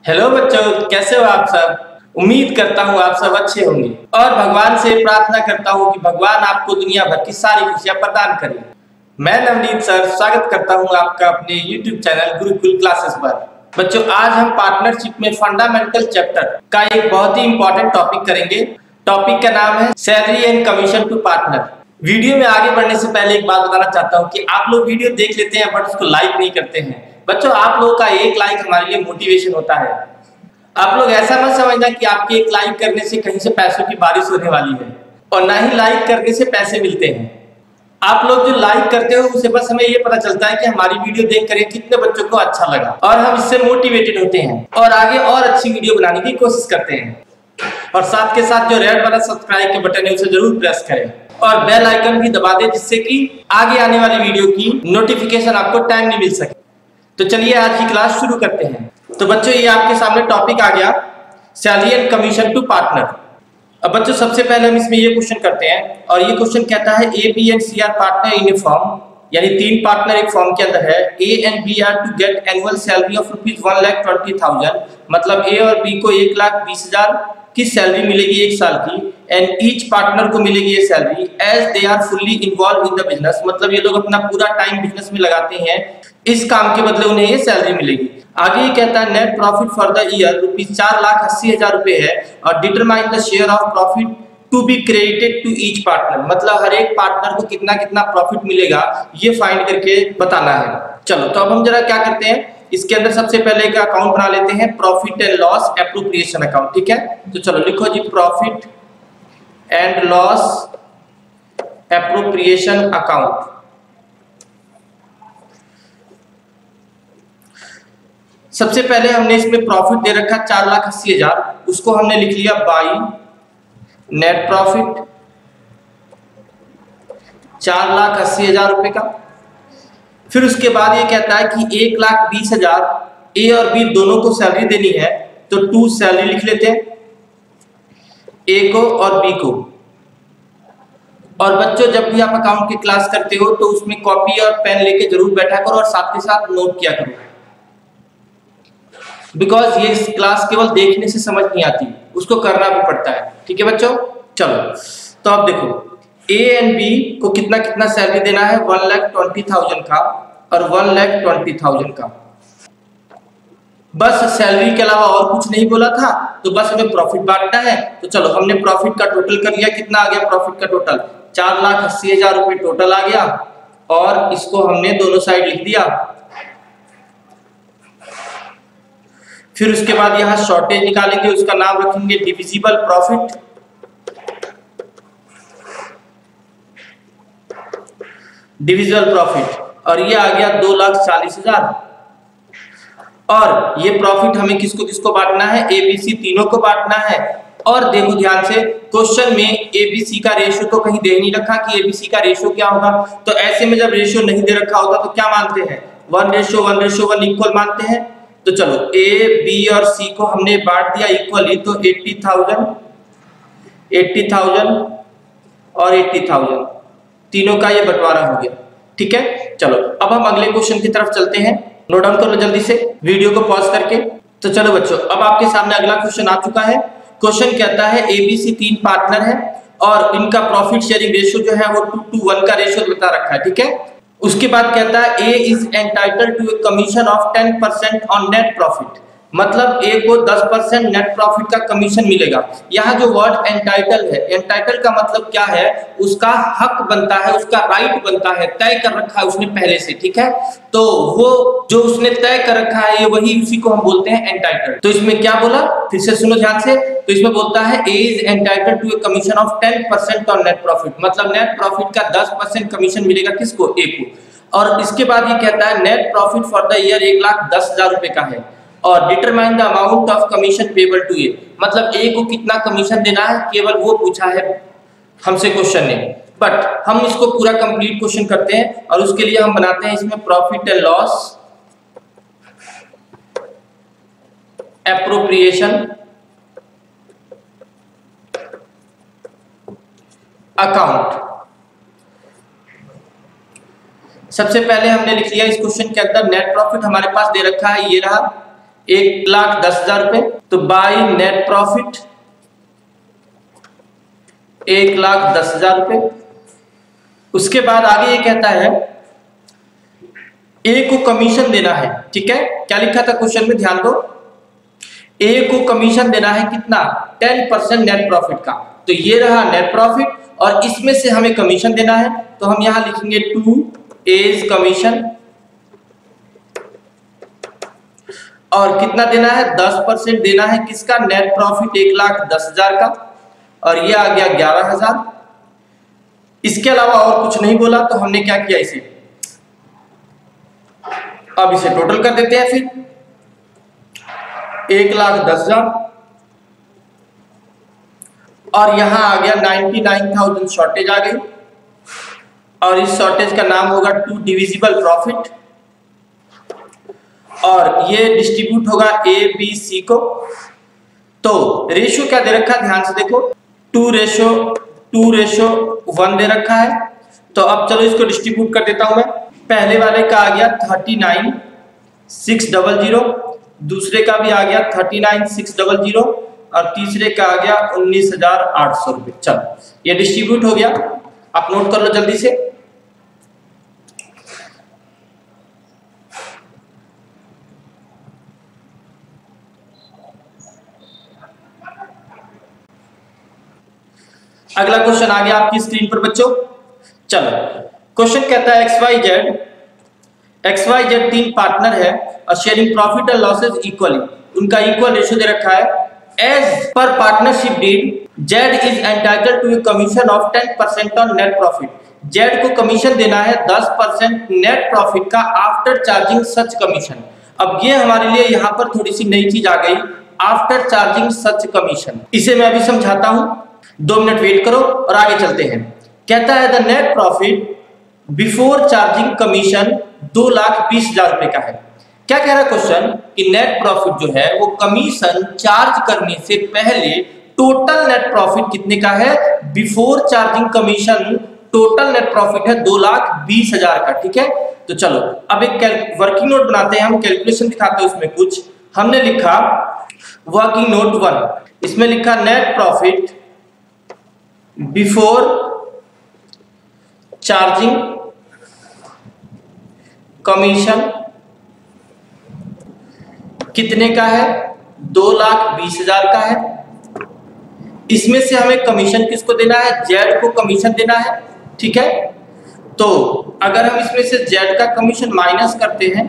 Hello बच्चों, कैसे हो आप सब। उम्मीद करता हूँ आप सब अच्छे होंगे और भगवान से प्रार्थना करता हूँ कि भगवान आपको दुनिया भर की सारी खुशियां प्रदान करें। मैं नवनीत सर स्वागत करता हूँ आपका अपने YouTube चैनल गुरुकुल क्लासेस पर। बच्चों, आज हम पार्टनरशिप में फंडामेंटल चैप्टर का एक बहुत ही इंपॉर्टेंट टॉपिक करेंगे। टॉपिक का नाम है salary and commission to partner. Video में आगे बढ़ने से पहले एक बात बताना चाहता हूँ कि आप लोग वीडियो देख लेते हैं बट उसको लाइक नहीं करते हैं। बच्चों, आप लोगों का एक लाइक हमारे लिए मोटिवेशन होता है। आप लोग ऐसा मत समझना कि आपके एक लाइक करने से कहीं से पैसों की बारिश होने वाली है, और ना ही लाइक करने से पैसे मिलते हैं। आप लोग जो लाइक करते हो उससे बस हमें ये पता चलता है कि हमारी वीडियो देख कर कितने बच्चों को अच्छा लगा, और हम इससे मोटिवेटेड होते हैं और आगे और अच्छी वीडियो बनाने की कोशिश करते हैं। और साथ के साथ जो रेड वाला सब्सक्राइब के बटन है उसे जरूर प्रेस करें और बेल आइकन भी दबा दें, जिससे कि आगे आने वाली वीडियो की नोटिफिकेशन आपको टाइमली मिल सके। तो चलिए आज की क्लास शुरू करते हैं। तो बच्चों, ये आपके सामने टॉपिक आ गया salary and commission to partner. अब बच्चों, सबसे पहले हम इसमें ये क्वेश्चन करते हैं, और ये क्वेश्चन कहता है A B and C are partner in a firm, यानी तीन पार्टनर एक फर्म के अंदर है। A and B are to get annual salary of ₹1,20,000, मतलब ए और बी को 1,20,000 की सैलरी मिलेगी एक साल की, एंड ईच पार्टनर को मिलेगी ये salary as they are fully involve in the business, मतलब ये लोग अपना पूरा टाइम बिजनेस में लगाते हैं, इस काम के बदले उन्हें ये सैलरी मिलेगी। आगे ये कहता है net profit for the year ₹4,80,000 रुपए है, और determine the share of profit to be credited to each partner, मतलब हर एक पार्टनर को कितना कितना प्रॉफिट मिलेगा ये फाइंड करके बताना है। चलो, तो अब हम जरा क्या करते हैं, इसके अंदर सबसे पहले एक अकाउंट बना लेते हैं, profit and loss appropriation account. ठीक है, तो चलो लिखो जी, profit and loss appropriation account. सबसे पहले हमने इसमें प्रॉफिट दे रखा 4,80,000, उसको हमने लिख लिया बाई नेट प्रॉफिट 4,80,000 रुपए का। फिर उसके बाद ये कहता है कि 1,20,000 ए और बी दोनों को सैलरी देनी है, तो टू सैलरी लिख लेते हैं, ए को और बी को। और बच्चों, जब भी आप अकाउंट की क्लास करते हो तो उसमें कॉपी और पेन लेके जरूर बैठा करो और साथ के साथ नोट किया करो, बिकॉज ये क्लास केवल देखने से समझ नहीं आती, उसको करना भी पड़ता है। ठीक है बच्चों, चलो तो अब देखो, ए एंड बी को कितना कितना सैलरी देना है, 1,20,000 का और 1,20,000 का। बस सैलरी के अलावा और कुछ नहीं बोला था, तो बस हमें प्रॉफिट बांटना है। तो चलो, हमने प्रॉफिट का टोटल कर लिया, कितना आ गया प्रॉफिट का टोटल, 4,80,000 रुपए टोटल आ गया, और इसको हमने दोनों साइड लिख दिया। फिर उसके बाद यहां शॉर्टेज निकालेंगे, उसका नाम रखेंगे डिविजिबल प्रॉफिट, डिविजिबल प्रॉफिट, और ये आ गया 2,40,000। और ये प्रॉफिट हमें किसको किसको बांटना है, एबीसी तीनों को बांटना है। और देखो ध्यान से, क्वेश्चन में एबीसी का रेशियो तो कहीं दे नहीं रखा कि एबीसी का रेशियो क्या होगा, तो ऐसे में जब रेशियो नहीं दे रखा होगा तो क्या मानते हैं, 1:1:1 इक्वल मानते हैं। तो चलो, ए बी और सी को हमने बांट दिया इक्वली, तो 80,000 और 80,000 तीनों का ये बंटवारा हो गया। ठीक है, चलो अब हम अगले क्वेश्चन की तरफ चलते हैं। नोट डाउन कर लो जल्दी से वीडियो को पॉज करके। तो चलो बच्चों, अब आपके सामने अगला क्वेश्चन आ चुका है। क्वेश्चन कहता है एबीसी तीन पार्टनर है और इनका प्रॉफिट शेयरिंग रेशियो जो है वो 2:1 का रेशियो बता रखा है। ठीक है, उसके बाद कहता है A is entitled to a commission of 10% on net profit, मतलब ए को 10% नेट प्रॉफिट का कमीशन मिलेगा। यहाँ जो वर्ड एंटाइटल है, एंटाइटल का मतलब क्या है, उसका हक बनता है, उसका राइट बनता है, तय कर रखा है उसने पहले से। ठीक है, तो वो जो उसने तय कर रखा है वही उसी को हम बोलते हैं एंटाइटल्ड। तो इसमें क्या बोला, फिर से सुनो ध्यान से। तो इसमें बोलता है A is entitled to a commission of 10% on net profit, मतलब नेट प्रॉफिट का 10% कमीशन मिलेगा किसको, ए को। और इसके बाद ये कहता है net profit for the year 1,10,000 रुपए का है, और determine the amount of commission payable to A, मतलब ए को कितना कमीशन देना है, केवल वो पूछा है हमसे क्वेश्चन ने। बट हम इसको पूरा कंप्लीट क्वेश्चन करते हैं, और उसके लिए हम बनाते हैं इसमें profit and loss appropriation account. सबसे पहले हमने लिख लिया इस क्वेश्चन के अंदर नेट प्रॉफिट हमारे पास दे रखा है, ये रहा 1,10,000 रुपए, तो बाई नेट प्रॉफिट 1,10,000 रुपए। उसके बाद आगे ये कहता है ए को कमीशन देना है, ठीक है। क्या लिखा था क्वेश्चन में, ध्यान दो, ए को कमीशन देना है कितना, 10% नेट प्रॉफिट का। तो ये रहा नेट प्रॉफिट और इसमें से हमें कमीशन देना है, तो हम यहां लिखेंगे टू एज कमीशन। और कितना देना है, 10% देना है किसका, नेट प्रॉफिट 1,10,000 का, और ये आ गया 11,000। इसके अलावा और कुछ नहीं बोला, तो हमने क्या किया, इसे अब इसे टोटल कर देते हैं। फिर 1,10,000 और यहां आ गया 99,000 शॉर्टेज आ गई, और इस शॉर्टेज का नाम होगा टू डिविजिबल प्रॉफिट, और ये डिस्ट्रीब्यूट होगा ए बी सी को। तो रेशियो क्या दे रखा है, ध्यान से देखो, 2:1 दे रखा है। तो अब चलो इसको डिस्ट्रीब्यूट कर देता हूं मैं। पहले वाले का आ गया 39,600, दूसरे का भी आ गया 39,600 और तीसरे का आ गया 19,800 रुपए। चलो ये डिस्ट्रीब्यूट हो गया, आप नोट कर लो जल्दी से। अगला क्वेश्चन आ गया आपकी स्क्रीन पर बच्चों। चलो क्वेश्चन कहता है XYZ तीन पार्टनर है और sharing profit and losses equally, उनका इक्वल रेशियो दे रखा है। As per partnership deed Z is entitled to a commission of 10% on net profit. Z को कमीशन देना है 10% नेट प्रॉफिट का आफ्टर चार्जिंग सच कमीशन। अब ये हमारे लिए यहाँ पर थोड़ी सी नई चीज आ गई, आफ्टर चार्जिंग सच कमीशन। इसे मैं अभी समझाता हूं, 2 मिनट वेट करो और आगे चलते हैं। कहता है the net profit before charging commission 2,20,000 रुपए का है। क्या कह रहा है क्वेश्चन कि नेट प्रॉफिट जो है वो कमीशन चार्ज करने से पहले टोटल नेट प्रॉफिट कितने का है, before charging commission total net profit है 2,20,000 का, ठीक है। तो चलो अब एक वर्किंग नोट बनाते हैं, हम कैलकुलेशन दिखाते हैं उसमें कुछ। हमने लिखा वर्किंग नोट 1, इसमें लिखा net profit before charging commission कितने का है, 2,20,000 का है। इसमें से हमें कमीशन किसको देना है, जेड को कमीशन देना है, ठीक है। तो अगर हम इसमें से जेड का कमीशन माइनस करते हैं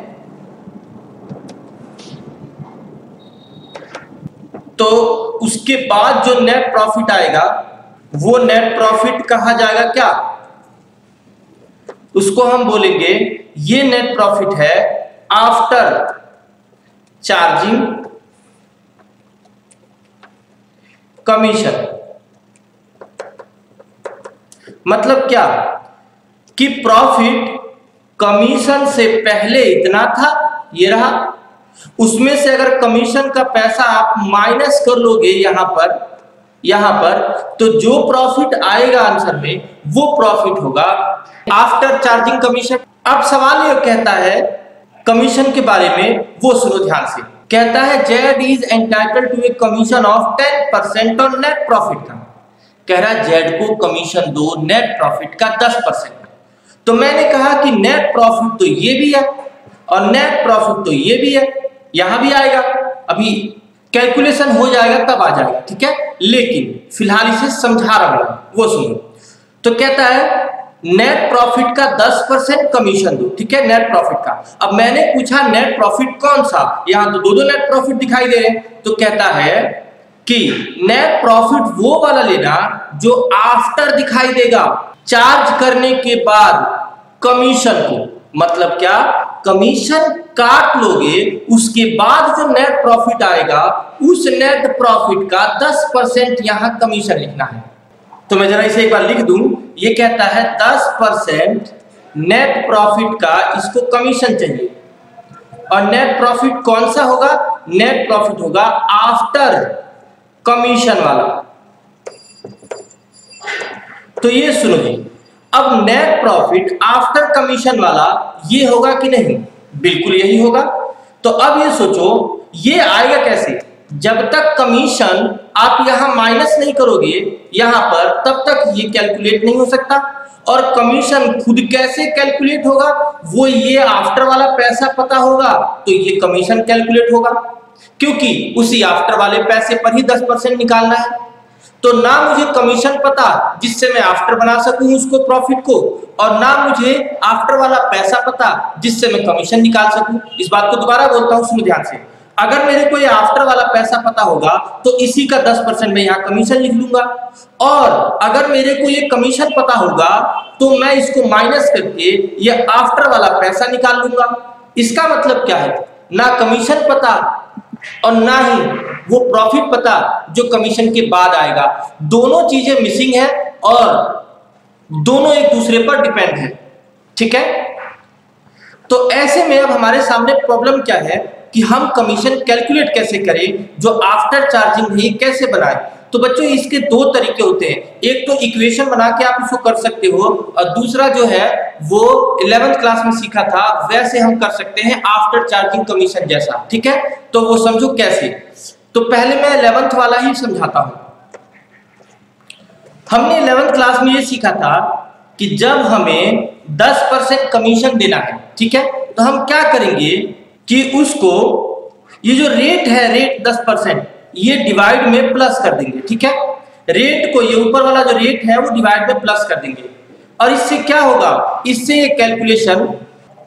तो उसके बाद जो नेट प्रॉफिट आएगा वो नेट प्रॉफिट कहा जाएगा क्या, उसको हम बोलेंगे ये नेट प्रॉफिट है आफ्टर चार्जिंग कमीशन। मतलब क्या कि प्रॉफिट कमीशन से पहले इतना था, ये रहा, उसमें से अगर कमीशन का पैसा आप माइनस कर लोगे यहां पर तो जो प्रॉफिट आएगा आंसर में वो प्रॉफिट होगा आफ्टर चार्जिंग कमीशन। अब सवाल ये कहता है कमीशन के बारे में, वो सुनो ध्यान से। कहता है Z is entitled to a commission of 10% on net profit का। कह रहा है जेड को कमीशन दो नेट प्रॉफिट का 10%। तो मैंने कहा कि नेट प्रॉफिट तो ये भी है और नेट प्रॉफिट तो ये भी है, यहां भी आएगा, अभी कैलकुलेशन हो जाएगा तब आ जाएगा, ठीक है। लेकिन फिलहाल इसे समझा रहा हूं, वो सुनो। तो कहता है नेट प्रॉफिट का 10% कमीशन दो, ठीक है, नेट प्रॉफिट का। अब मैंने पूछा नेट प्रॉफिट कौन सा, यहां तो दो नेट प्रॉफिट दिखाई दे रहे हैं। तो कहता है कि नेट प्रॉफिट वो वाला लेना जो आफ्टर दिखाई देगा चार्ज करने के बाद कमीशन को। मतलब क्या, कमीशन काट लोगे उसके बाद जो नेट प्रॉफिट आएगा उस नेट प्रॉफिट का 10% यहां कमीशन लिखना है। तो मैं जरा इसे एक बार लिख दूं, ये कहता है 10% नेट प्रॉफिट का इसको कमीशन चाहिए, और नेट प्रॉफिट कौन सा होगा, नेट प्रॉफिट होगा आफ्टर कमीशन वाला। तो ये सुनो जी, अब नेट प्रॉफिट आफ्टर कमीशन वाला ये होगा कि नहीं, बिल्कुल यही होगा। तो अब ये सोचो ये आएगा कैसे? जब तक कमीशन आप यहां माइनस नहीं करोगे यहां पर, तब तक ये कैलकुलेट नहीं हो सकता। और कमीशन खुद कैसे कैलकुलेट होगा? वो ये आफ्टर वाला पैसा पता होगा तो ये कमीशन कैलकुलेट होगा, क्योंकि उसी आफ्टर वाले पैसे पर ही 10% निकालना है। तो ना मुझे कमीशन पता जिससे मैं आफ्टर बना सकूं उसको प्रॉफिट को, और ना मुझे आफ्टर वाला पैसा पता जिससे मैं कमीशन निकाल सकूं। इस बात को दोबारा बोलता हूं, सुनो ध्यान से। अगर मेरे को ये आफ्टर वाला पैसा पता होगा तो इसी का 10% मैं यहाँ कमीशन लिख लूंगा, और अगर मेरे को ये कमीशन पता होगा तो मैं इसको माइनस करके ये आफ्टर वाला पैसा निकाल लूंगा। इसका मतलब क्या है? ना कमीशन पता और ना ही वो प्रॉफिट पता जो कमीशन के बाद आएगा। दोनों चीजें मिसिंग है और दोनों एक दूसरे पर डिपेंड है। ठीक है, तो ऐसे में अब हमारे सामने प्रॉब्लम क्या है कि हम कमीशन कैलकुलेट कैसे करें, जो आफ्टर चार्जिंग है कैसे बनाए। तो बच्चों इसके दो तरीके होते हैं, एक तो इक्वेशन बना के आप इसको कर सकते हो, और दूसरा जो है वो 11th क्लास में सीखा था वैसे हम कर सकते हैं आफ्टर चार्जिंग कमीशन जैसा। ठीक है, तो वो समझो कैसे। तो पहले मैं 11th वाला ही समझाता हूं। हमने 11th क्लास में ये सीखा था कि जब हमें 10% कमीशन देना है, ठीक है, तो हम क्या करेंगे कि उसको ये जो रेट है, रेट 10%, ये डिवाइड में प्लस कर देंगे। ठीक है, रेट को, ये ऊपर वाला जो रेट है वो डिवाइड में प्लस कर देंगे, और इससे क्या होगा? इससे ये कैलकुलेशन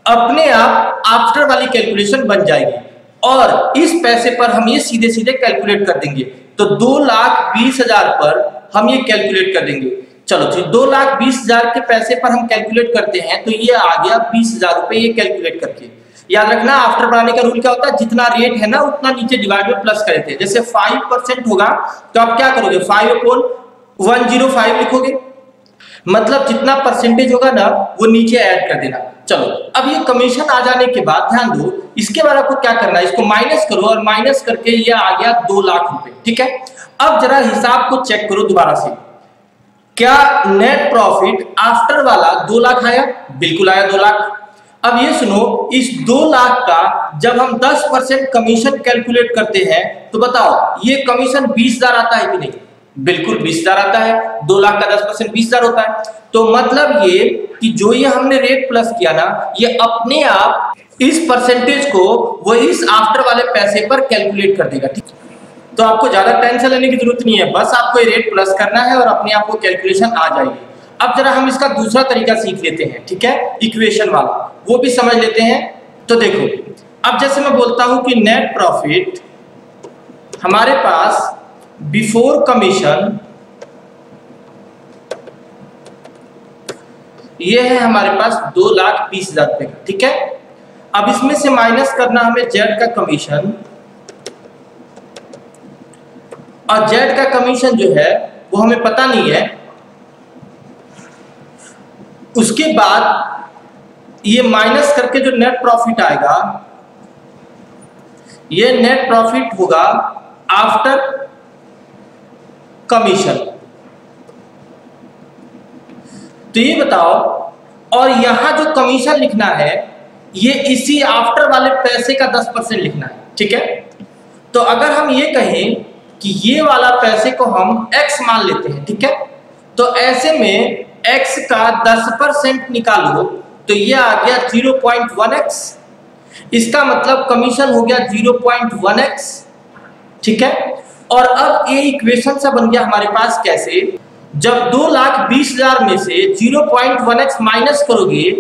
अपने आप आफ्टर वाली कैलकुलेशन बन जाएगी, और इस पैसे पर हम ये सीधे सीधे कैलकुलेट कर देंगे। तो 2,20,000 पर हम ये कैलकुलेट कर देंगे। चलो जी, 2,20,000 के पैसे पर हम कैलकुलेट करते हैं तो ये आ गया 20,000 रुपए। ये कैलकुलेट करके याद रखना, आफ्टर बनाने का रूल क्या होता है? जितना रेट है ना उतना नीचे डिवाइड में प्लस कर देते हैं। जैसे 5% होगा तो आप क्या करोगे? 5/105 लिखोगे, मतलब जितना परसेंटेज होगा ना वो नीचे ऐड कर देना। चलो, अब ये कमीशन आ जाने के बाद ध्यान दो, इसके बाद आपको क्या करना है? इसको माइनस करो, और माइनस करके ये आ गया 2 लाख रुपए। ठीक है, अब जरा हिसाब को चेक करो दोबारा से। क्या नेट प्रॉफिट आफ्टर वाला 2 लाख आया? बिल्कुल आया 2 लाख। अब ये सुनो, इस 2 लाख का जब हम 10% कमीशन कैलकुलेट करते हैं तो बताओ ये कमीशन 20,000 आता है कि नहीं? बिल्कुल 20,000 आता है। 2 लाख का 10% 20,000 होता है। तो मतलब ये कि जो ये हमने रेट प्लस किया ना, ये अपने आप इस परसेंटेज को वो इस आफ्टर वाले पैसे पर कैलकुलेट कर देगा। ठीक, तो आपको ज्यादा टेंशन लेने की जरूरत नहीं है, बस आपको ये रेट प्लस करना है और अपने आप को कैलकुलेशन आ जाएगी। अब जरा हम इसका दूसरा तरीका सीख लेते हैं। ठीक है, इक्वेशन वाला, वो भी समझ लेते हैं। तो देखो, अब जैसे मैं बोलता हूं कि नेट प्रॉफिट हमारे पास बिफोर कमीशन ये है हमारे पास 2,20,000 रुपए का। ठीक है, अब इसमें से माइनस करना हमें जेड का कमीशन, और जेड का कमीशन जो है वो हमें पता नहीं है। उसके बाद ये माइनस करके जो नेट प्रॉफिट आएगा, ये नेट प्रॉफिट होगा आफ्टर कमीशन। तो ये बताओ, और यहां जो कमीशन लिखना है ये इसी आफ्टर वाले पैसे का 10% लिखना है। ठीक है, तो अगर हम ये कहें कि ये वाला पैसे को हम x मान लेते हैं, ठीक है, तो ऐसे में x का 10% निकालो तो ये आ गया 0.1x। इसका मतलब कमीशन हो गया 0.1x। ठीक है, और अब ये इक्वेशन सा बन गया हमारे पास कैसे? जब 2,20,000 में से 0.1x माइनस करोगे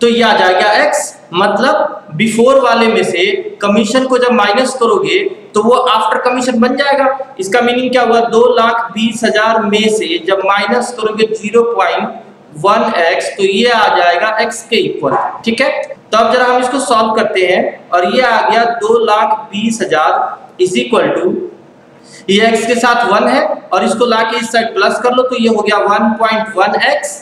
तो ये आ जाएगा x, मतलब बिफोर वाले में से कमीशन को जब माइनस करोगे तो वो आफ्टर कमीशन बन जाएगा। इसका मीनिंग क्या हुआ? 2,20,000 में से जब माइनस करोगे 0.1x तो ये आ जाएगा x के इक्वल। ठीक है, तो अब जरा हम इसको सॉल्व करते हैं, और ये आ गया 2,20,000 इज इक्वल टू, ये x के साथ 1 है और इसको लाके इस साइड प्लस कर लो तो ये हो गया 1.1x।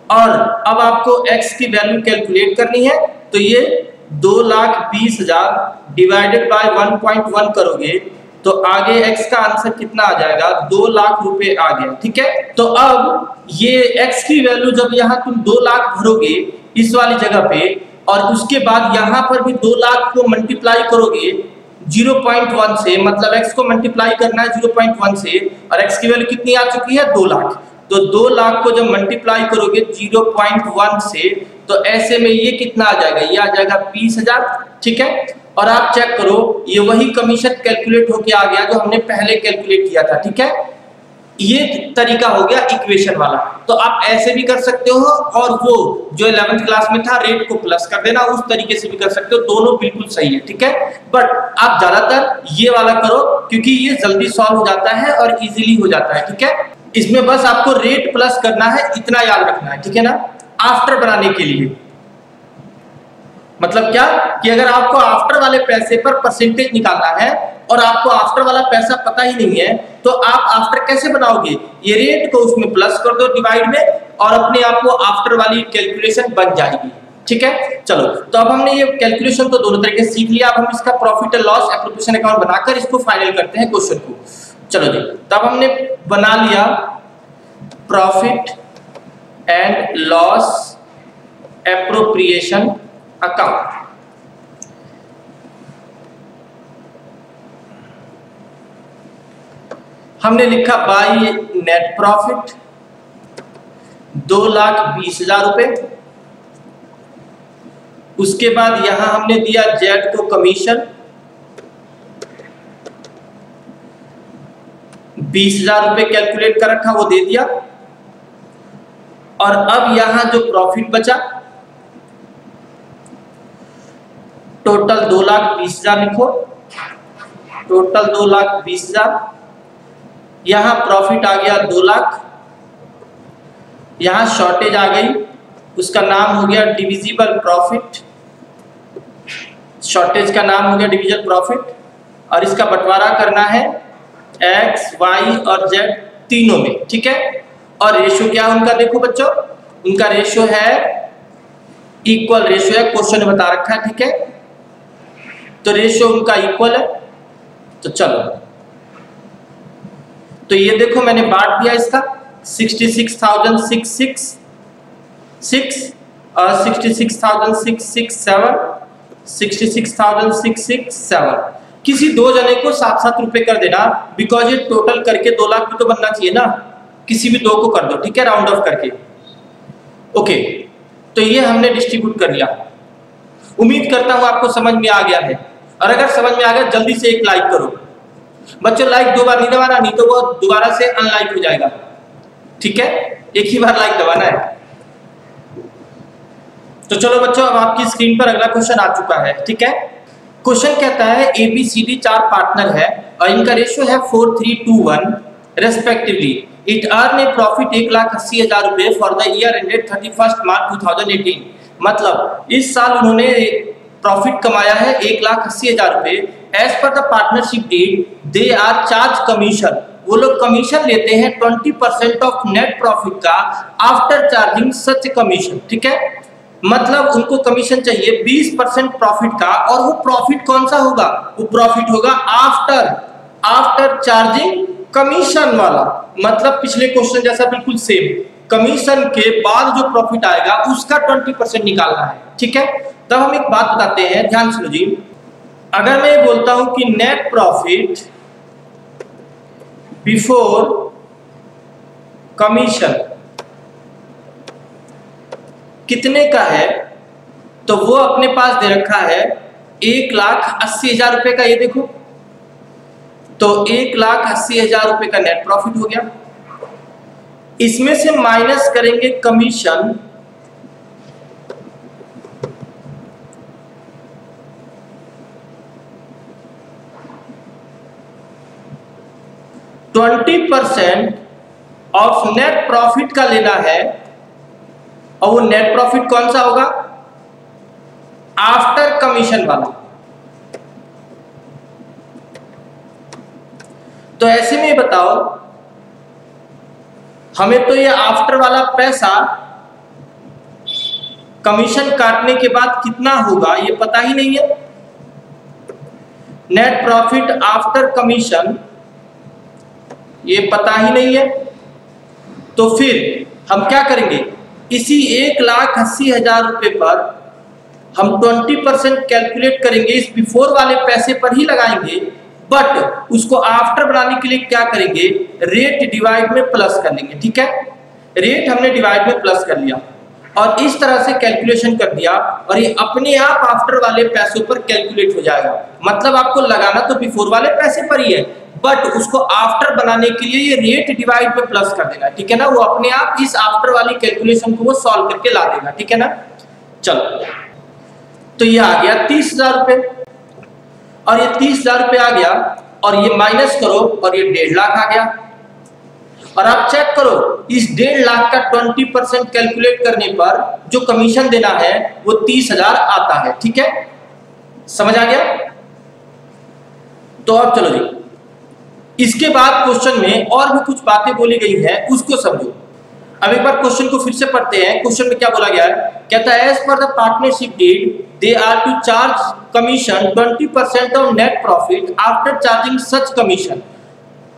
और अब आपको x की वैल्यू कैलकुलेट करनी है, तो ये 2,20,000 डिवाइडेड बाय 1.1 करोगे तो आगे x का आंसर कितना आ जाएगा? 2 लाख रुपए आ गया। ठीक है, तो अब ये x की वैल्यू जब यहां तुम 2 लाख भरोगे इस वाली जगह पे, और उसके बाद यहाँ पर भी 2 लाख को मल्टीप्लाई करोगे 0.1 से, मतलब x को मल्टीप्लाई करना है 0.1 से, और x की वैल्यू कितनी आ चुकी है 2 लाख। तो 2 लाख को जब मल्टीप्लाई करोगे 0.1 से, तो ऐसे में ये कितना आ जाएगा, ये आ जाएगा 20,000। ठीक है, और आप चेक करो ये वही कमीशन कैलकुलेट होके आ गया जो हमने पहले कैलकुलेट किया था। ठीक है, ये तरीका हो गया इक्वेशन वाला। तो आप ऐसे भी कर सकते हो, और वो जो 11th क्लास में था रेट को प्लस कर देना, उस तरीके से भी कर सकते हो, दोनों बिल्कुल सही है। ठीक है, बट आप ज्यादातर ये वाला करो क्योंकि ये जल्दी सॉल्व हो जाता है और इजीली हो जाता है। ठीक है, इसमें बस आपको रेट प्लस करना है, इतना याद रखना है। ठीक है ना, आफ्टर बनाने के लिए मतलब क्या कि अगर आपको आफ्टर वाले पैसे पर परसेंटेज निकालना है और आपको आफ्टर वाला पैसा पता ही नहीं है, तो आप आफ्टर कैसे बनाओगे, ये रेट को उसमें प्लस कर दो डिवाइड में, और अपने आप को आफ्टर वाली कैलकुलेशन बन जाएगी। ठीक है, चलो तो अब हमने ये कैलकुलेशन तो दोनों तरीके से सीख लिया। अब हम इसका profit and loss appropriation account बनाकर इसको फाइनल करते हैं क्वेश्चन को। चलो जी, तब हमने बना लिया profit and loss appropriation account. हमने लिखा बाय नेट प्रॉफिट 2,20,000 रुपए। उसके बाद यहां हमने दिया जेड को कमीशन 20,000 रुपए कैलकुलेट कर रखा, वो दे दिया। और अब यहां जो प्रॉफिट बचा टोटल 2,20,000 लिखो, टोटल 2,20,000। यहां प्रॉफिट आ गया 2 लाख, यहां शॉर्टेज आ गई, उसका नाम हो गया डिविजिबल प्रॉफिट, शॉर्टेज का नाम हो गया डिविजिबल प्रॉफिट। और इसका बंटवारा करना है x, y और z तीनों में। ठीक है, और रेशियो क्या है उनका, देखो बच्चों उनका रेशियो है इक्वल रेशियो है, क्वेश्चन में बता रखा है। ठीक है, तो रेशियो उनका इक्वल है। तो चलो, तो ये देखो मैंने बांट दिया इसका 66,666 और 66,667, 66,667। किसी दो जने को 7-7 रुपए कर देना, बिकॉज ये टोटल करके 2 लाख भी तो बनना चाहिए ना, किसी भी दो को कर दो। ठीक है, राउंड ऑफ करके। ओके, तो ये हमने डिस्ट्रीब्यूट कर लिया। उम्मीद करता हूं आपको समझ में आ गया है, और अगर समझ में आ गया जल्दी से एक लाइक करो बच्चों। लाइक 2 बार नहीं दबाना, नहीं तो वो दोबारा से अनलाइक हो जाएगा। ठीक है, एक ही बार लाइक दबाना है। तो चलो बच्चों, अब आपकी स्क्रीन पर अगला क्वेश्चन आ चुका है। ठीक है, क्वेश्चन कहता है ABCD 4 पार्टनर है और इनका रेशियो है 4:3:1 respectively. It earn A profit 1,80,000 रुपए फॉर द ईयर एंडेड 31 मार्च 2018। मतलब इस साल उन्होंने प्रॉफिट कमाया है 1,80,000 रुपए। As per the partnership deed they are charge commission, वो लोग कमीशन लेते हैं 20% ऑफ नेट प्रॉफिट का आफ्टर चार्जिंग सच कमीशन। ठीक है, मतलब उनको कमीशन चाहिए 20% प्रॉफिट का, और वो प्रॉफिट कौन सा होगा, वो प्रॉफिट होगा आफ्टर चार्जिंग कमीशन वाला। मतलब पिछले क्वेश्चन जैसा बिल्कुल सेम, कमीशन के बाद जो प्रॉफिट आएगा उसका 20% निकालना है। ठीक है, तब हम एक बात बताते हैं, ध्यान सुनो जी। अगर मैं बोलता हूं कि नेट प्रॉफिट बिफोर कमीशन कितने का है, तो वो अपने पास दे रखा है 1,80,000 रुपए का। ये देखो, तो 1,80,000 रुपए का नेट प्रॉफिट हो गया। इसमें से माइनस करेंगे कमीशन, %20 ऑफ नेट प्रॉफिट का लेना है, और वो नेट प्रॉफिट कौन सा होगा, आफ्टर कमीशन वाला। तो ऐसे में बताओ, हमें तो ये आफ्टर वाला पैसा कमीशन काटने के बाद कितना होगा ये पता ही नहीं है। नेट प्रॉफिट आफ्टर कमीशन ये पता ही नहीं है, तो फिर हम क्या करेंगे, इसी 1,80,000 रुपए पर हम 20% कैलकुलेट करेंगे, इस बिफोर वाले पैसे पर ही लगाएंगे, बट उसको आफ्टर बनाने के लिए क्या करेंगे, रेट डिवाइड में प्लस कर लेंगे। ठीक है, रेट हमने डिवाइड में प्लस कर लिया और इस तरह से कैलकुलेशन कर दिया और ये अपने आप आफ्टर वाले पैसों पर कैलकुलेट हो जाएगा। मतलब आपको लगाना तो बिफोर वाले पैसे पर ही है, बट उसको आफ्टर बनाने के लिए ये रेट डिवाइड में प्लस कर देना। ठीक है ना, वो अपने आप इस आफ्टर वाली कैलकुलेशन को वो सॉल्व करके ला देगा। ठीक है ना, चलो तो ये आ गया 30,000 रुपए और ये 30,000 रुपए आ गया और ये माइनस करो और ये 1.5 लाख आ गया। और आप चेक करो इस 1.5 लाख का 20% कैलकुलेट करने पर जो कमीशन देना है वो 30,000 आता है। ठीक है, समझ आ गया? तो अब चलो जी, इसके बाद क्वेश्चन में और भी कुछ बातें बोली गई हैं, उसको समझो। अब एक बार क्वेश्चन को फिर से पढ़ते हैं। क्वेश्चन में क्या बोला गया है, कहता है as per the partnership deed they are to charge commission 20% of net profit after charging such commission.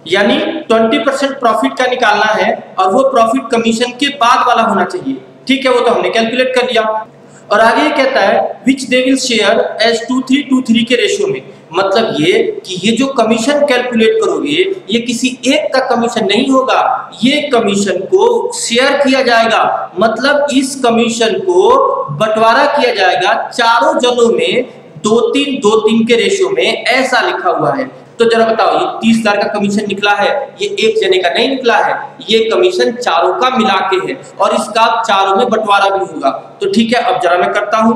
यानी 20% प्रॉफिट का निकालना है और वो प्रॉफिट कमीशन के बाद वाला होना चाहिए। ठीक है, वो तो हमने कैलकुलेट कर लिया। और आगे कहता है विच दे विल शेयर एज 2:3 के रेशियो में। मतलब ये कि ये जो कमीशन कैलकुलेट करोगे ये किसी एक का कमीशन नहीं होगा, ये कमीशन को शेयर किया जाएगा। मतलब इस कमीशन को बंटवारा किया जाएगा चारों जनों में 2:3 के रेशियो में, ऐसा लिखा हुआ है। तो जरा बताओ ये 30,000 का कमीशन निकला है, ये एक जने का नहीं निकला है, ये कमीशन चारों का मिला के है और इसका चारों में बंटवारा भी होगा। तो ठीक है, अब जरा मैं करता हूं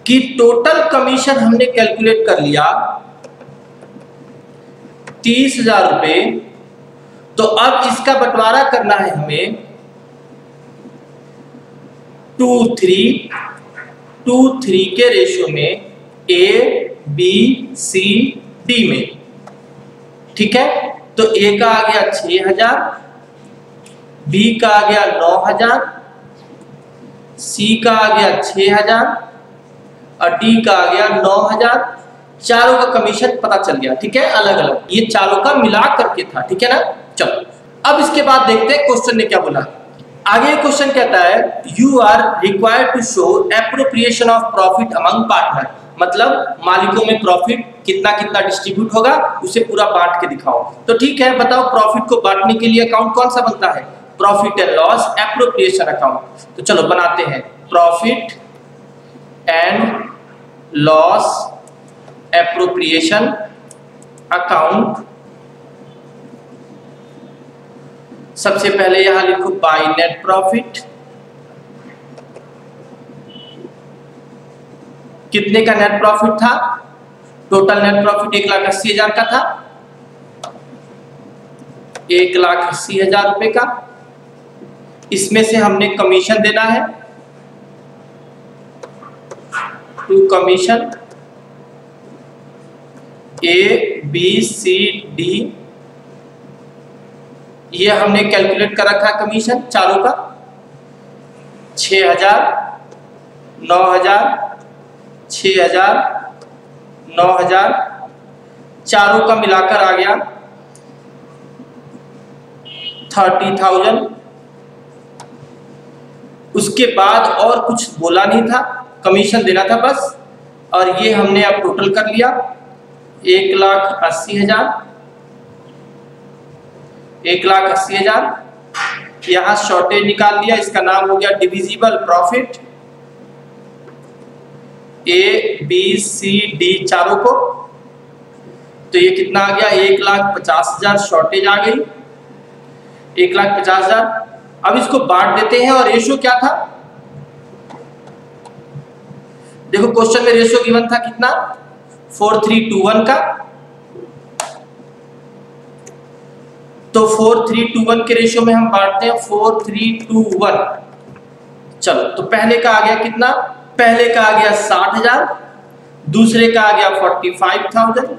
कि टोटल कमीशन हमने कैलकुलेट कर लिया 30,000 रुपए। तो अब इसका बंटवारा करना है हमें 2:3 के रेशियो में, A, B, C, D में। ठीक है, तो A का आ गया 6,000, B का आ गया 9,000, C का आ गया 6,000 और D का आ गया 9,000। चारों का कमीशन पता चल गया। ठीक है, अलग अलग, ये चारों का मिला करके था। ठीक है ना, चलो अब इसके बाद देखते हैं क्वेश्चन ने क्या बोला। आगे क्वेश्चन कहता है you are required to show appropriation of profit among partner. मतलब मालिकों में प्रॉफिट कितना कितना डिस्ट्रीब्यूट होगा उसे पूरा बांट के दिखाओ। तो ठीक है, बताओ प्रॉफिट को बांटने के लिए अकाउंट कौन सा बनता है, profit and loss appropriation account. तो चलो बनाते हैं profit and loss appropriation account. सबसे पहले यहां लिखो बाय नेट प्रॉफिट। कितने का नेट प्रॉफिट था, टोटल नेट प्रॉफिट 1,80,000 का था, 1,80,000 रुपए का। इसमें से हमने कमीशन देना है to commission A, B, C, D। ये हमने कैलकुलेट कर रखा कमीशन चारों का 6,000, 9,000, 6,000, 9,000, चारों का मिलाकर आ गया 30,000। उसके बाद और कुछ बोला नहीं था, कमीशन देना था बस। और ये हमने अब टोटल कर लिया 1,80,000, 1,80,000। यहां शॉर्टेज निकाल लिया, इसका नाम हो गया divisible profit. A, B, C, D चारों को, तो ये कितना आ गया 1,50,000 शॉर्टेज आ गई, 1,50,000। अब इसको बांट देते हैं और रेशियो क्या था, देखो क्वेश्चन में रेशियो गिवन था कितना 4:3 का। तो 4:3 के रेशियो में हम बांटते हैं 4:3 चलो तो पहले का आ गया कितना, पहले का आ गया 60,000, दूसरे का आ गया 45,000,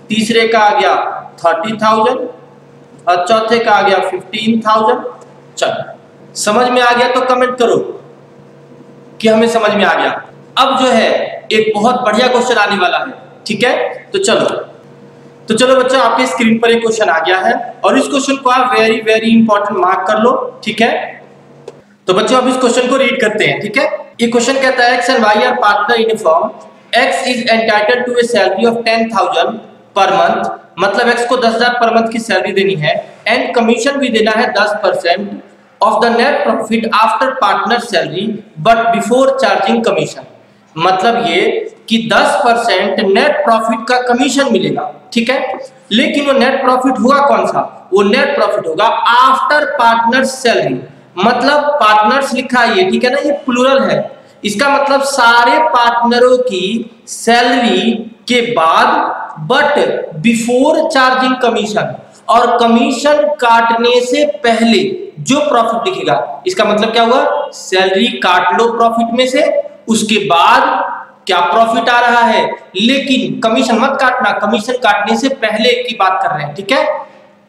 तीसरे का आ गया 30,000 और चौथे का आ गया 15,000। चलो समझ में आ गया तो कमेंट करो कि हमें समझ में आ गया। अब जो है एक बहुत बढ़िया क्वेश्चन आने वाला है। ठीक है, तो चलो बच्चों, आपके स्क्रीन पर एक क्वेश्चन आ गया है और इस क्वेश्चन को आप वेरी इंपॉर्टेंट मार्क कर लो। ठीक है, तो बच्चों अब इस क्वेश्चन को रीड करते हैं। ठीक है, ये क्वेश्चन कहता है X and Y are partner in form, X is entitled to a salary of 10,000 per month, मतलब एक्स को 10,000 पर मंथ की सैलरी देनी है, एंड कमीशन भी देना है 10% of the net profit after partner salary but before charging commission. मतलब ये कि 10% नेट प्रॉफिट का कमीशन मिलेगा, ठीक है, लेकिन वो नेट प्रॉफिट हुआ कौन सा, वो नेट प्रॉफिट होगा आफ्टर पार्टनर सैलरी। मतलब पार्टनर्स लिखा है ये, ठीक है ना, ये प्लूरल है, इसका मतलब सारे पार्टनरों की सैलरी के बाद बट बिफोर चार्जिंग कमीशन, और कमीशन काटने से पहले जो प्रॉफिट दिखेगा, इसका मतलब क्या हुआ, सैलरी काट लो प्रॉफिट में से, उसके बाद क्या प्रॉफिट आ रहा है, लेकिन कमीशन मत काटना, कमीशन काटने से पहले की बात कर रहे हैं, ठीक है,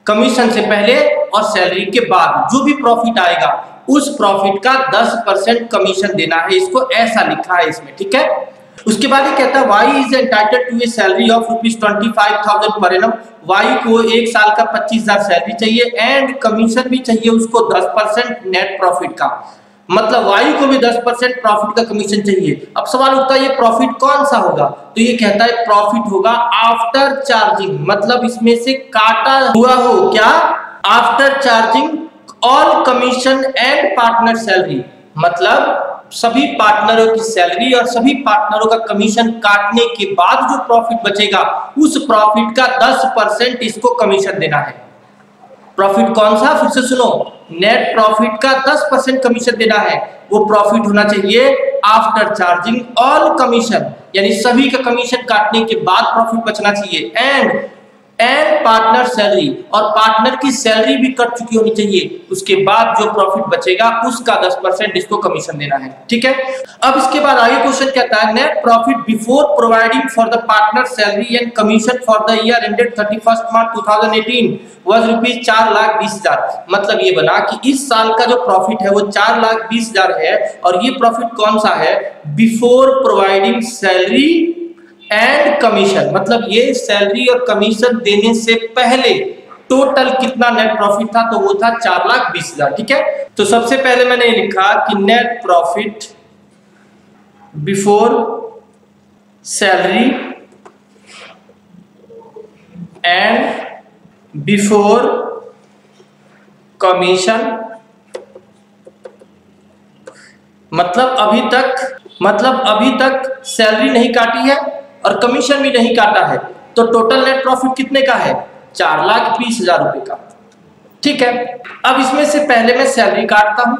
कमीशन से पहले और सैलरी के बाद जो भी प्रॉफिट आएगा उस प्रॉफिट का 10% कमीशन देना है, इसको ऐसा लिखा है इसमें, ठीक है। उसके बाद ये कहता है Y is entitled to a salary of ₹25,000 per annum, Y को एक साल का 25,000 सैलरी चाहिए एंड कमीशन भी चाहिए उसको 10% नेट प्रॉफिट का, मतलब वाई को भी 10% प्रॉफिट का कमीशन चाहिए। अब सवाल उठता है ये प्रॉफिट कौन सा होगा, तो ये कहता है प्रॉफिट होगा आफ्टर चार्जिंग, मतलब इसमें से काटा हुआ हो क्या, after charging all commission and partner salary, मतलब सभी पार्टनरों की सैलरी और सभी पार्टनरों का कमीशन काटने के बाद जो प्रॉफिट बचेगा उस प्रॉफिट का 10% इसको कमीशन देना है। प्रॉफिट कौन सा, फिर से सुनो, नेट प्रॉफिट का 10% कमीशन देना है, वो प्रॉफिट होना चाहिए आफ्टर चार्जिंग ऑल कमीशन, यानी सभी का कमीशन काटने के बाद प्रॉफिट बचना चाहिए, एंड पार्टनर सैलरी, और पार्टनर की सैलरी भी कट चुकी होनी चाहिए, उसके बाद जो प्रॉफिट बचेगा उसका 10% इसको कमीशन देना है, ठीक है। अब इसके बाद आगे क्वेश्चन कहता है net profit before providing for the partner salary and commission for the year ended 31 March 2018 was ₹4,20,000, मतलब ये बना कि इस साल का जो प्रॉफिट है वो 4,20,000 है, और ये प्रॉफिट कौन सा है, before providing salary and commission, मतलब ये सैलरी और कमीशन देने से पहले टोटल कितना नेट प्रॉफिट था, तो वो था 4,20,000, ठीक है। तो सबसे पहले मैंने लिखा कि net profit before salary and before commission, मतलब अभी तक सैलरी नहीं काटी है और कमीशन भी नहीं काटा है, तो टोटल नेट प्रॉफिट कितने का है, 4,20,000 रुपए का, ठीक है। अब इसमें से पहले मैं सैलरी काटता हूं,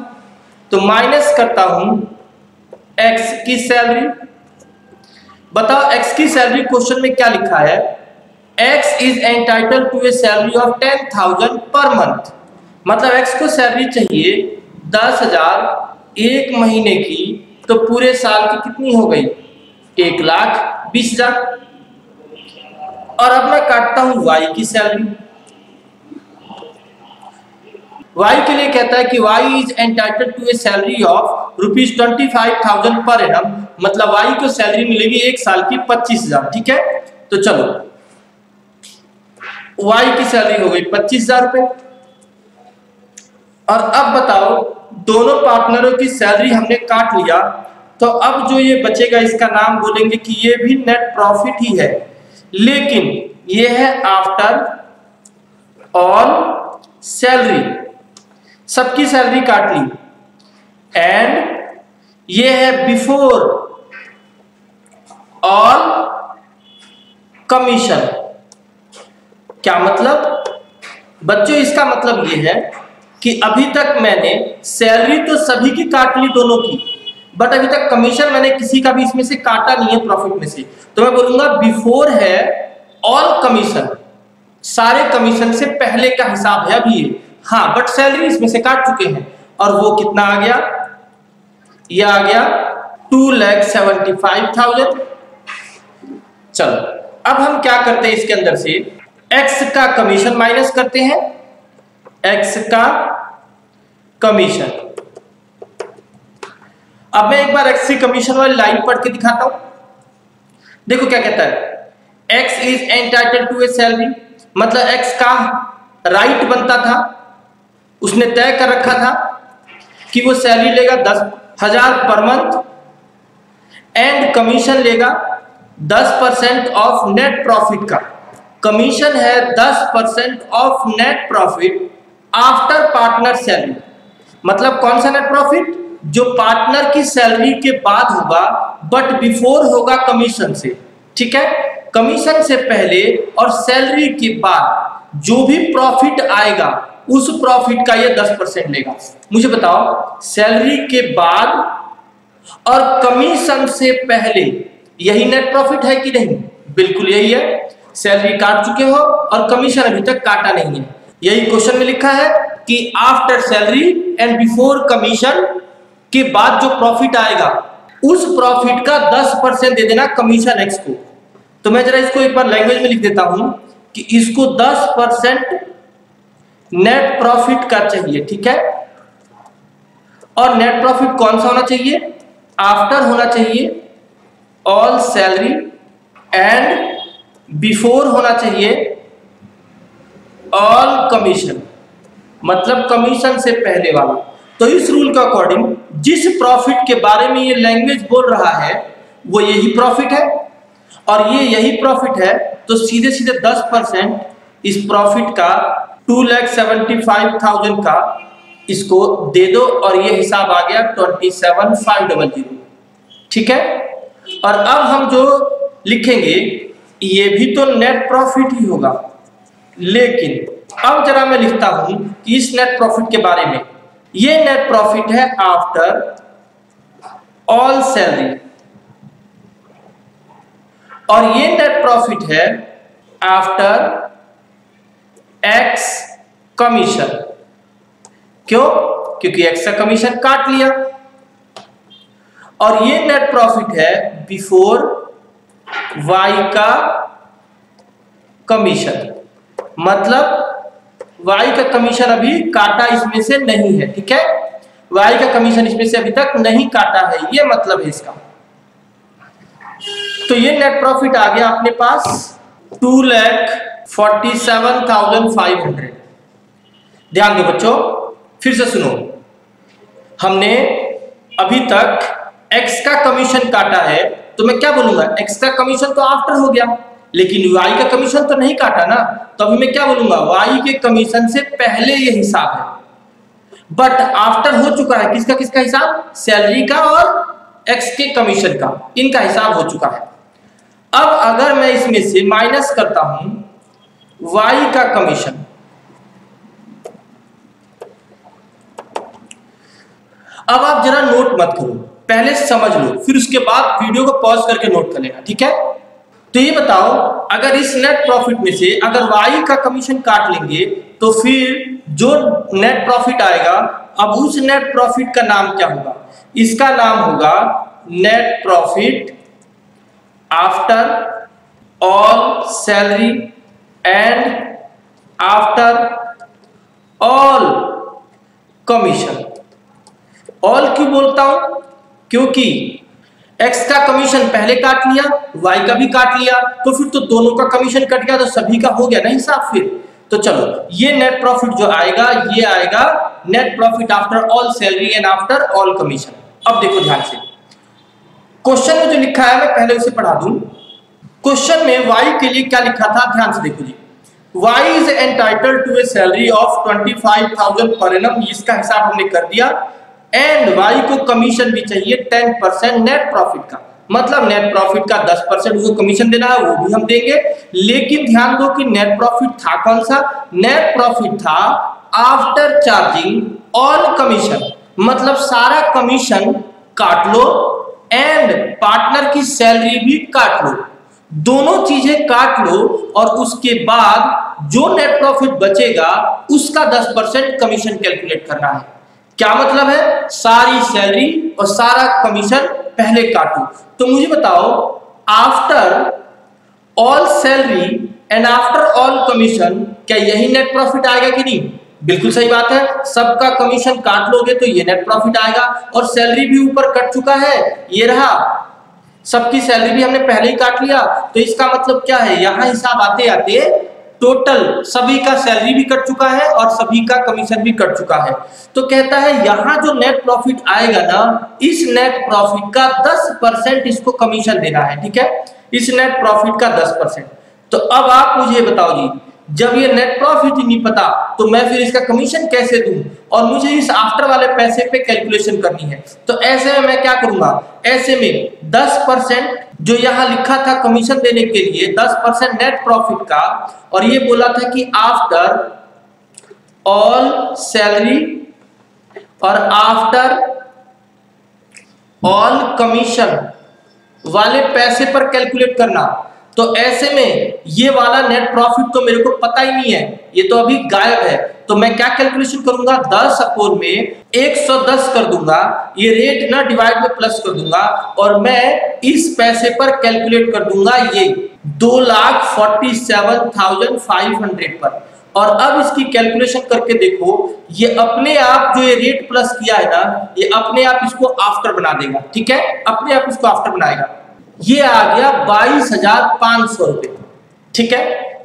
तो माइनस करता हूं एक्स की सैलरी। बताओ एक्स की सैलरी क्वेश्चन में क्या लिखा है, X is entitled to a salary of 10,000 per month, मतलब एक्स को सैलरी चाहिए 10,000 एक महीने की, तो पूरे साल की कितनी हो गई, 1,20,000। और अब मैं काटता हूं वाई की सैलरी, वाई के लिए कहता है कि Y is entitled to a salary of ₹25,000 per annum, मतलब वाई को सैलरी मिलेगी एक साल की 25,000, ठीक है। तो चलो वाई की सैलरी हो गई 25,000 रुपए, और अब बताओ दोनों पार्टनरों की सैलरी हमने काट लिया, तो अब जो ये बचेगा इसका नाम बोलेंगे कि ये भी नेट प्रॉफिट ही है, लेकिन ये है आफ्टर ऑल सैलरी, सबकी सैलरी काट ली, एंड ये है बिफोर ऑल कमीशन। क्या मतलब बच्चों, इसका मतलब ये है कि अभी तक मैंने सैलरी तो सभी की काट ली दोनों की, बट अभी तक कमीशन मैंने किसी का भी इसमें से काटा नहीं है प्रॉफिट में से, तो मैं बोलूंगा बिफोर है ऑल कमीशन, सारे कमीशन से पहले का हिसाब है अभी ये, हाँ, बट सैलरी इसमें से काट चुके हैं, और वो कितना आ गया, ये आ गया 2,75,000। चलो अब हम क्या करते हैं, इसके अंदर से एक्स का कमीशन माइनस करते हैं, एक्स का कमीशन। अब मैं एक बार एक्स की कमीशन वाली लाइन पढ़ के दिखाता हूं, देखो क्या कहता है, X is entitled to a salary, मतलब एक्स का राइट बनता था, उसने तय कर रखा था कि वो सैलरी लेगा 10,000 पर मंथ, एंड कमीशन लेगा 10% ऑफ नेट प्रॉफिट का। कमीशन है 10% of net profit after partner salary. मतलब कौन सा नेट प्रॉफिट? जो पार्टनर की सैलरी के बाद होगा बट बिफोर होगा कमीशन से। ठीक है, कमीशन से पहले और सैलरी के बाद जो भी प्रॉफिट आएगा उस प्रॉफिट का ये 10% लेगा। मुझे बताओ, सैलरी के बाद और कमीशन से पहले यही नेट प्रॉफिट है कि नहीं? बिल्कुल यही है। सैलरी काट चुके हो और कमीशन अभी तक काटा नहीं है। यही क्वेश्चन में लिखा है कि after salary and before commission के बाद जो प्रॉफिट आएगा उस प्रॉफिट का 10% दे देना कमीशन एक्स को। तो मैं जरा इसको एक बार लैंग्वेज में लिख देता हूं कि इसको 10% नेट प्रॉफिट का चाहिए। ठीक है, और नेट प्रॉफिट कौन सा होना चाहिए? आफ्टर होना चाहिए ऑल सैलरी एंड बिफोर होना चाहिए ऑल कमीशन, मतलब कमीशन से पहले वाला। तो इस रूल के अकॉर्डिंग जिस प्रॉफिट के बारे में ये लैंग्वेज बोल रहा है वो यही प्रॉफिट है और ये यही प्रॉफिट है, तो सीधे सीधे 10% इस प्रॉफिट का 2,75,000 का इसको दे दो और ये हिसाब आ गया 27,500। ठीक है, और अब हम जो लिखेंगे ये भी तो नेट प्रॉफिट ही होगा, लेकिन अब जरा मैं लिखता हूं कि इस नेट प्रॉफिट के बारे में, ये नेट प्रॉफिट है आफ्टर ऑल सैलरी और ये नेट प्रॉफिट है आफ्टर एक्स कमीशन। क्यों? क्योंकि एक्स का कमीशन काट लिया। और ये नेट प्रॉफिट है बिफोर वाई का कमीशन, मतलब वाई का कमीशन अभी काटा इसमें से नहीं है। ठीक है, वाई का कमीशन इसमें से अभी तक नहीं काटा है, ये मतलब है इसका। तो ये नेट प्रॉफिट आ गया अपने पास 2,47,500। ध्यान दो बच्चों, फिर से सुनो, हमने अभी तक एक्स का कमीशन काटा है, तो मैं क्या बोलूंगा? एक्स का कमीशन तो आफ्टर हो गया, लेकिन वाई का कमीशन तो नहीं काटा ना, तो अभी मैं क्या बोलूंगा? वाई के कमीशन से पहले ये हिसाब है, बट आफ्टर हो चुका है किसका किसका हिसाब? सैलरी का और एक्स के कमीशन का, इनका हिसाब हो चुका है। अब अगर मैं इसमें से माइनस करता हूं वाई का कमीशन, अब आप जरा नोट मत करो, पहले समझ लो, फिर उसके बाद वीडियो को पॉज करके नोट कर लेना। ठीक है, तो ये बताओ, अगर इस नेट प्रॉफिट में से अगर वाई का कमीशन काट लेंगे तो फिर जो नेट प्रॉफिट आएगा, अब उस नेट प्रॉफिट का नाम क्या होगा? इसका नाम होगा net profit after all salary and after all commission. All क्यों बोलता हूं? क्योंकि एक्स का कमीशन पहले काट लिया, वाई का भी काट लिया, तो फिर तो दोनों का कमीशन कट गया, तो सभी का हो गया ना हिसाब फिर। तो चलो, ये नेट प्रॉफिट जो आएगा ये आएगा net profit after all salary and after all commission. अब देखो ध्यान से, क्वेश्चन में जो लिखा है मैं पहले उसे पढ़ा दूं। क्वेश्चन में वाई के लिए क्या लिखा था, ध्यान से देखो जी। Y is entitled to a salary of 25,000 per annum, इसका हिसाब हमने कर दिया, एंड वाई को कमीशन भी चाहिए 10% नेट प्रॉफिट का, मतलब नेट प्रॉफिट का 10% उसको कमीशन देना है, वो भी हम देंगे। लेकिन ध्यान दो कि नेट प्रॉफिट था कौन सा? नेट प्रॉफिट था आफ्टर चार्जिंग ऑल कमीशन, मतलब सारा कमीशन काट लो एंड पार्टनर की सैलरी भी काट लो, दोनों चीजें काट लो और उसके बाद जो नेट प्रॉफिट बचेगा उसका 10% कमीशन कैलकुलेट करना है। क्या मतलब है? सारी सैलरी और सारा कमीशन पहले काटो। तो मुझे बताओ, after all salary and after all commission, क्या यही नेट प्रॉफिट आएगा कि नहीं? बिल्कुल सही बात है, सबका कमीशन काट लोगे तो ये नेट प्रॉफिट आएगा, और सैलरी भी ऊपर कट चुका है, ये रहा, सबकी सैलरी भी हमने पहले ही काट लिया। तो इसका मतलब क्या है? यहां हिसाब आते आते टोटल सभी का सैलरी भी कट चुका है और सभी का कमीशन भी कट चुका है। तो कहता है यहां जो नेट प्रॉफिट आएगा ना, इस नेट प्रॉफिट का 10% इसको कमीशन देना है। ठीक है, इस नेट प्रॉफिट का 10%। तो अब आप मुझे बताओ जी, जब ये नेट प्रॉफिट ही नहीं पता तो मैं फिर इसका कमीशन कैसे दूं, और मुझे इस आफ्टर वाले पैसे पे कैलकुलेशन करनी है। तो ऐसे में मैं क्या करूंगा, ऐसे में 10% जो यहाँ लिखा था कमीशन देने के लिए 10% नेट प्रॉफिट का, और ये बोला था कि आफ्टर ऑल सैलरी और आफ्टर ऑल कमीशन वाले पैसे पर कैलकुलेट करना। तो ऐसे में ये वाला नेट प्रॉफिट तो मेरे को पता ही नहीं है, ये तो अभी गायब है। तो मैं क्या कैलकुलेशन करूंगा, 10 अपॉन में 110 कर दूंगा, ये रेट ना डिवाइड में प्लस कर दूंगा, और मैं इस पैसे पर कैलकुलेट कर दूंगा ये 2,47,500 पर। और अब इसकी कैलकुलेशन करके देखो, ये अपने आप जो ये रेट प्लस किया है ना, ये अपने आप इसको आफ्टर बना देगा। ठीक है, अपने आप इसको आफ्टर बनाएगा। ये आ गया 22,500 रुपए। ठीक है,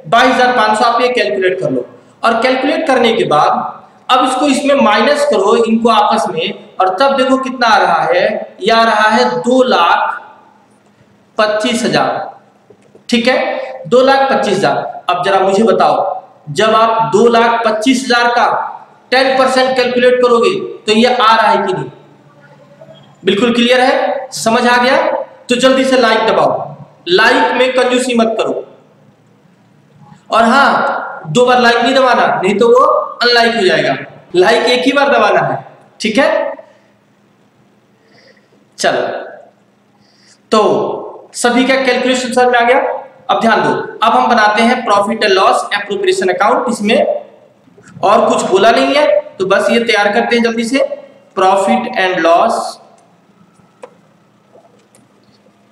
22,500 आप ये कैलकुलेट कर लो, और कैलकुलेट करने के बाद अब इसको इसमें माइनस करो इनको आपस में, और तब देखो कितना आ रहा है, ये आ रहा है 2,25,000। ठीक है, 2,25,000। अब जरा मुझे बताओ, जब आप 2,25,000 का 10% कैलकुलेट करोगे तो ये आ रहा है कि नहीं? बिल्कुल क्लियर है, समझ आ गया? तो जल्दी से लाइक दबाओ, लाइक में कंजूसी मत करो। और हाँ, 2 बार लाइक नहीं दबाना, नहीं तो वो अनलाइक हो जाएगा। लाइक एक ही बार दबाना है। ठीक है, चलो, तो सभी का कैलकुलेशन समझ में आ गया। अब ध्यान दो, अब हम बनाते हैं profit and loss appropriation account. इसमें और कुछ बोला नहीं है, तो बस ये तैयार करते हैं जल्दी से, profit and loss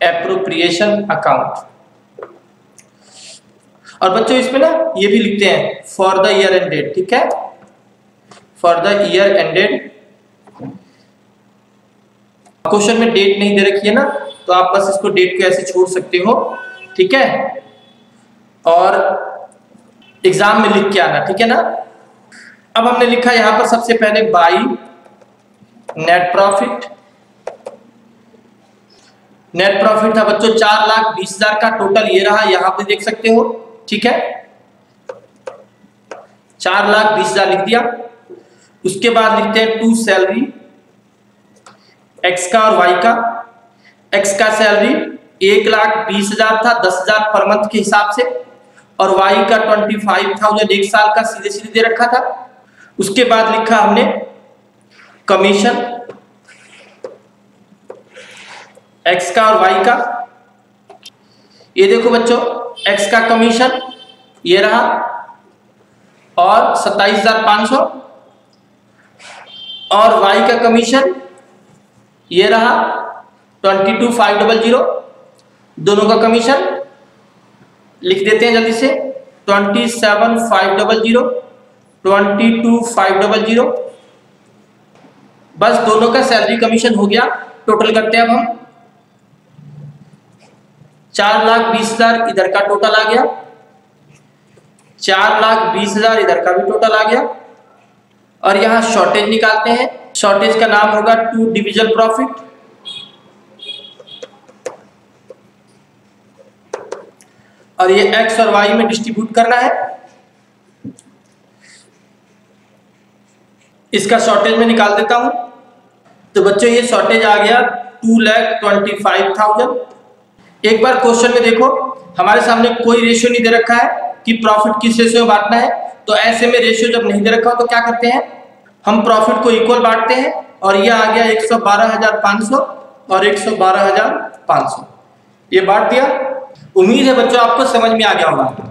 appropriation account. और बच्चों इसमें ना ये भी लिखते हैं फॉर द ईयर एंडेड। ठीक है, for the year ended. Question में डेट नहीं दे रखी है ना, तो आप बस इसको डेट को ऐसे छोड़ सकते हो। ठीक है, और एग्जाम में लिख के आना। ठीक है ना। अब हमने लिखा यहां पर सबसे पहले by net profit. Net profit था बच्चों 4,20,000 का, टोटल ये रहा, यहां पे देख सकते हो। ठीक है, 4,20,000 लिख दिया। उसके बाद लिखते हैं टू सैलरी, एक्स का और वाई का। एक्स का सैलरी 1,20,000 था 10,000 पर मंथ के हिसाब से, और वाई का 25,000 एक साल का सीधे सीधे दे रखा था। उसके बाद लिखा हमने कमीशन, एक्स का और वाई का। ये देखो बच्चों, एक्स का कमीशन ये रहा, और 27,500, और वाई का कमीशन ये रहा 22,500। दोनों का कमीशन लिख देते हैं जल्दी से, 27,500, 22,500। बस दोनों का सैलरी कमीशन हो गया। टोटल करते हैं अब हम, 4,20,000 इधर का टोटल आ गया, 4,20,000 इधर का भी टोटल आ गया। और यहां शॉर्टेज निकालते हैं। शॉर्टेज का नाम होगा टू डिविजन प्रॉफिट। और ये एक्स और वाई में डिस्ट्रीब्यूट करना है। इसका शॉर्टेज में निकाल देता हूं। तो बच्चों ये शॉर्टेज आ गया 2,25,000। एक बार क्वेश्चन में देखो, हमारे सामने कोई रेशियो नहीं दे रखा है कि प्रॉफिट किस रेशियो में बांटना है। तो ऐसे में रेशियो जब नहीं दे रखा हो तो क्या करते हैं, हम प्रॉफिट को इक्वल बांटते हैं। और ये आ गया 112,500 और 112,500, ये बांट दिया। उम्मीद है बच्चों आपको समझ में आ गया होगा।